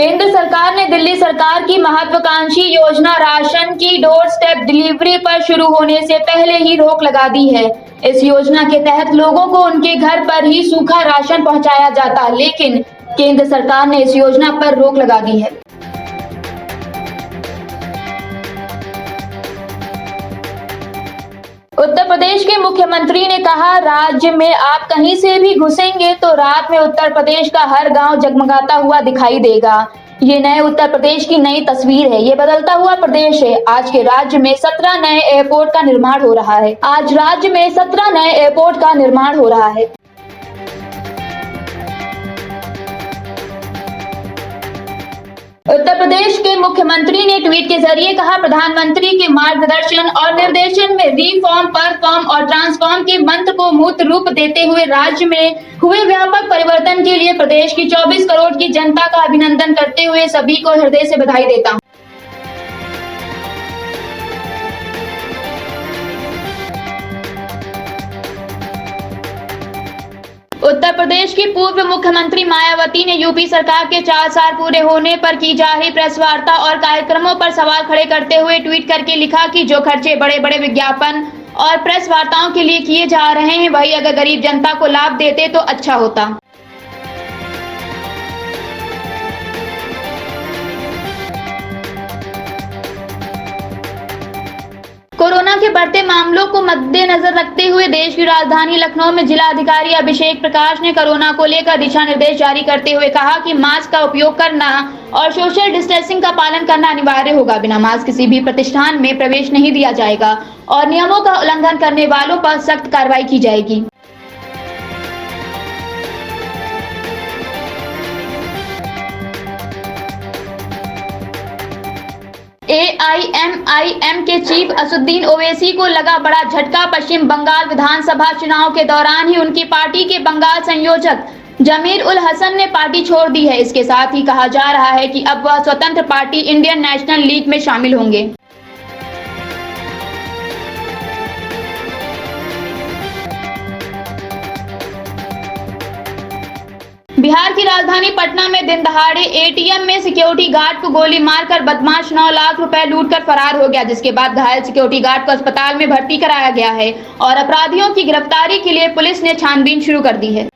केंद्र सरकार ने दिल्ली सरकार की महत्वाकांक्षी योजना राशन की डोर स्टेप डिलीवरी पर शुरू होने से पहले ही रोक लगा दी है। इस योजना के तहत लोगों को उनके घर पर ही सूखा राशन पहुंचाया जाता, लेकिन केंद्र सरकार ने इस योजना पर रोक लगा दी है। उत्तर प्रदेश के मुख्यमंत्री ने कहा, राज्य में आप कहीं से भी घुसेंगे तो रात में उत्तर प्रदेश का हर गांव जगमगाता हुआ दिखाई देगा। ये नए उत्तर प्रदेश की नई तस्वीर है, ये बदलता हुआ प्रदेश है। आज के राज्य में 17 नए एयरपोर्ट का निर्माण हो रहा है। आज राज्य में 17 नए एयरपोर्ट का निर्माण हो रहा है। उत्तर प्रदेश के मुख्यमंत्री ने ट्वीट के जरिए कहा, प्रधानमंत्री के मार्गदर्शन और निर्देशन में रिफॉर्म, परफॉर्म और ट्रांसफॉर्म के मंत्र को मूर्त रूप देते हुए राज्य में हुए व्यापक परिवर्तन के लिए प्रदेश की 24 करोड़ की जनता का अभिनंदन करते हुए सभी को हृदय से बधाई देता हूं। उत्तर प्रदेश की पूर्व मुख्यमंत्री मायावती ने यूपी सरकार के 4 साल पूरे होने पर की जा रही प्रेस वार्ता और कार्यक्रमों पर सवाल खड़े करते हुए ट्वीट करके लिखा कि जो खर्चे बड़े बड़े विज्ञापन और प्रेस वार्ताओं के लिए किए जा रहे हैं, वही अगर गरीब जनता को लाभ देते तो अच्छा होता। कोरोना के बढ़ते मामलों को मद्देनजर रखते हुए देश की राजधानी लखनऊ में जिला अधिकारी अभिषेक प्रकाश ने कोरोना को लेकर दिशा निर्देश जारी करते हुए कहा कि मास्क का उपयोग करना और सोशल डिस्टेंसिंग का पालन करना अनिवार्य होगा। बिना मास्क किसी भी प्रतिष्ठान में प्रवेश नहीं दिया जाएगा और नियमों का उल्लंघन करने वालों पर सख्त कार्रवाई की जाएगी। AIMIM के चीफ असुद्दीन ओवैसी को लगा बड़ा झटका। पश्चिम बंगाल विधानसभा चुनाव के दौरान ही उनकी पार्टी के बंगाल संयोजक जमीर उल हसन ने पार्टी छोड़ दी है। इसके साथ ही कहा जा रहा है कि अब वह स्वतंत्र पार्टी इंडियन नेशनल लीग में शामिल होंगे। बिहार की राजधानी पटना में दिन दहाड़े ATM में सिक्योरिटी गार्ड को गोली मारकर बदमाश 9 लाख रुपए लूटकर फरार हो गया, जिसके बाद घायल सिक्योरिटी गार्ड को अस्पताल में भर्ती कराया गया है और अपराधियों की गिरफ्तारी के लिए पुलिस ने छानबीन शुरू कर दी है।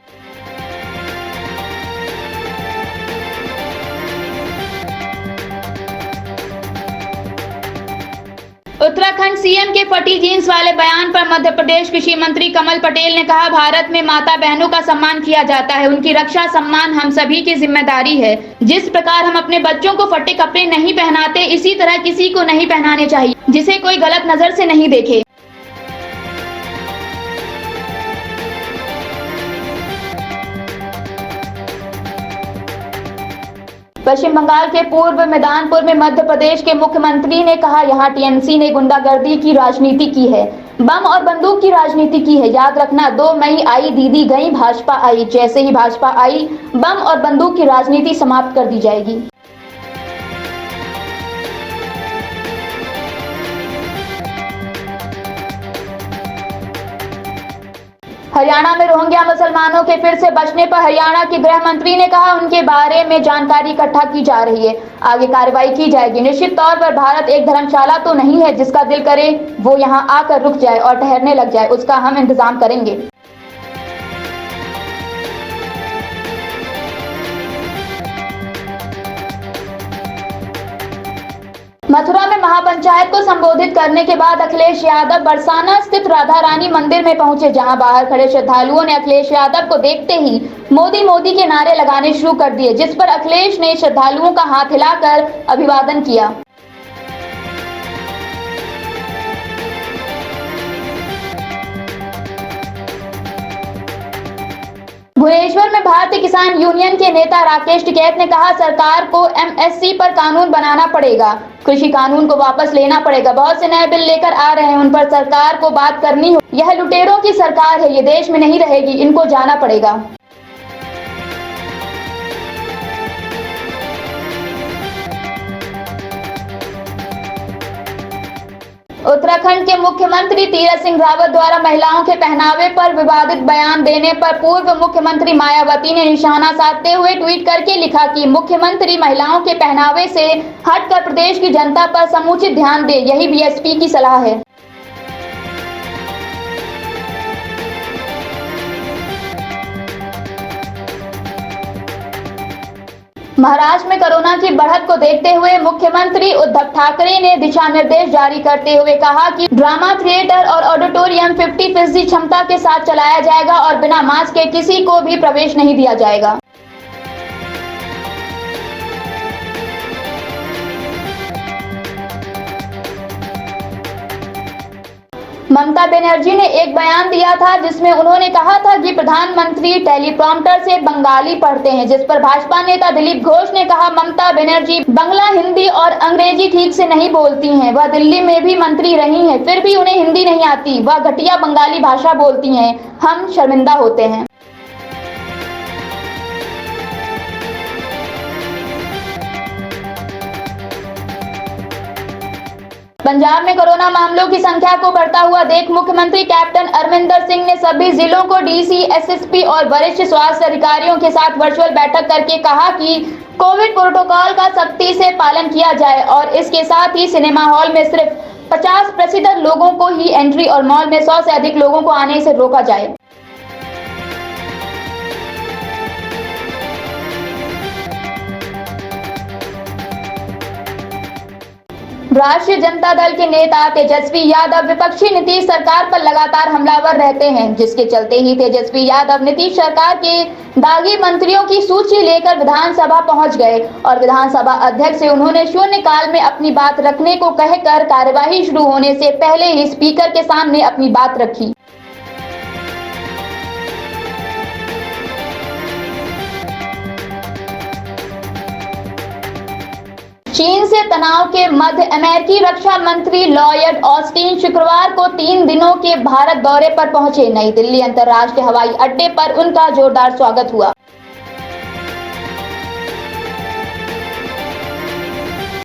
उत्तराखंड सीएम के फटी जींस वाले बयान पर मध्य प्रदेश कृषि मंत्री कमल पटेल ने कहा, भारत में माता बहनों का सम्मान किया जाता है, उनकी रक्षा सम्मान हम सभी की जिम्मेदारी है। जिस प्रकार हम अपने बच्चों को फटे कपड़े नहीं पहनाते, इसी तरह किसी को नहीं पहनाने चाहिए जिसे कोई गलत नजर से नहीं देखे। पश्चिम बंगाल के पूर्व मैदानपुर में मध्य प्रदेश के मुख्यमंत्री ने कहा, यहाँ टीएमसी ने गुंडागर्दी की राजनीति की है, बम और बंदूक की राजनीति की है। याद रखना, 2 मई आई, दीदी गई, भाजपा आई। जैसे ही भाजपा आई, बम और बंदूक की राजनीति समाप्त कर दी जाएगी। हरियाणा में रोहिंग्या मुसलमानों के फिर से बचने पर हरियाणा के गृह मंत्री ने कहा, उनके बारे में जानकारी इकट्ठा की जा रही है, आगे कार्रवाई की जाएगी। निश्चित तौर पर भारत एक धर्मशाला तो नहीं है, जिसका दिल करे वो यहां आकर रुक जाए और ठहरने लग जाए, उसका हम इंतजाम करेंगे। मथुरा में महापंचायत को संबोधित करने के बाद अखिलेश यादव बरसाना स्थित राधा रानी मंदिर में पहुंचे, जहां बाहर खड़े श्रद्धालुओं ने अखिलेश यादव को देखते ही मोदी मोदी के नारे लगाने शुरू कर दिए, जिस पर अखिलेश ने श्रद्धालुओं का हाथ हिलाकर अभिवादन किया। भुवनेश्वर में भारतीय किसान यूनियन के नेता राकेश टिकैत ने कहा, सरकार को MSC पर कानून बनाना पड़ेगा, कृषि कानून को वापस लेना पड़ेगा। बहुत से नए बिल लेकर आ रहे हैं, उन पर सरकार को बात करनी हो। यह लुटेरों की सरकार है, ये देश में नहीं रहेगी, इनको जाना पड़ेगा। उत्तराखंड के मुख्यमंत्री तीरथ सिंह रावत द्वारा महिलाओं के पहनावे पर विवादित बयान देने पर पूर्व मुख्यमंत्री मायावती ने निशाना साधते हुए ट्वीट करके लिखा कि मुख्यमंत्री महिलाओं के पहनावे से हटकर प्रदेश की जनता पर समुचित ध्यान दे, यही बीएसपी की सलाह है। महाराष्ट्र में कोरोना की बढ़त को देखते हुए मुख्यमंत्री उद्धव ठाकरे ने दिशा निर्देश जारी करते हुए कहा कि ड्रामा थिएटर और ऑडिटोरियम 50% क्षमता के साथ चलाया जाएगा और बिना मास्क के किसी को भी प्रवेश नहीं दिया जाएगा। ममता बनर्जी ने एक बयान दिया था जिसमें उन्होंने कहा था कि प्रधानमंत्री टेलीप्रॉम्प्टर से बंगाली पढ़ते हैं, जिस पर भाजपा नेता दिलीप घोष ने कहा ममता बनर्जी बांग्ला, हिंदी और अंग्रेजी ठीक से नहीं बोलती हैं। वह दिल्ली में भी मंत्री रही हैं, फिर भी उन्हें हिंदी नहीं आती। वह घटिया बंगाली भाषा बोलती हैं, हम शर्मिंदा होते हैं। पंजाब में कोरोना मामलों की संख्या को बढ़ता हुआ देख मुख्यमंत्री कैप्टन अमरिंदर सिंह ने सभी जिलों को डीसी, एसएसपी और वरिष्ठ स्वास्थ्य अधिकारियों के साथ वर्चुअल बैठक करके कहा कि कोविड प्रोटोकॉल का सख्ती से पालन किया जाए और इसके साथ ही सिनेमा हॉल में सिर्फ 50% लोगों को ही एंट्री और मॉल में 100 से अधिक लोगों को आने से रोका जाए। राष्ट्रीय जनता दल के नेता तेजस्वी यादव विपक्षी नीतीश सरकार पर लगातार हमलावर रहते हैं, जिसके चलते ही तेजस्वी यादव नीतीश सरकार के दागी मंत्रियों की सूची लेकर विधानसभा पहुंच गए और विधानसभा अध्यक्ष से उन्होंने शून्यकाल में अपनी बात रखने को कहकर कार्यवाही शुरू होने से पहले ही स्पीकर के सामने अपनी बात रखी। चीन से तनाव के मध्य अमेरिकी रक्षा मंत्री लॉयड ऑस्टिन शुक्रवार को 3 दिनों के भारत दौरे पर पहुंचे। नई दिल्ली अंतर्राष्ट्रीय हवाई अड्डे पर उनका जोरदार स्वागत हुआ।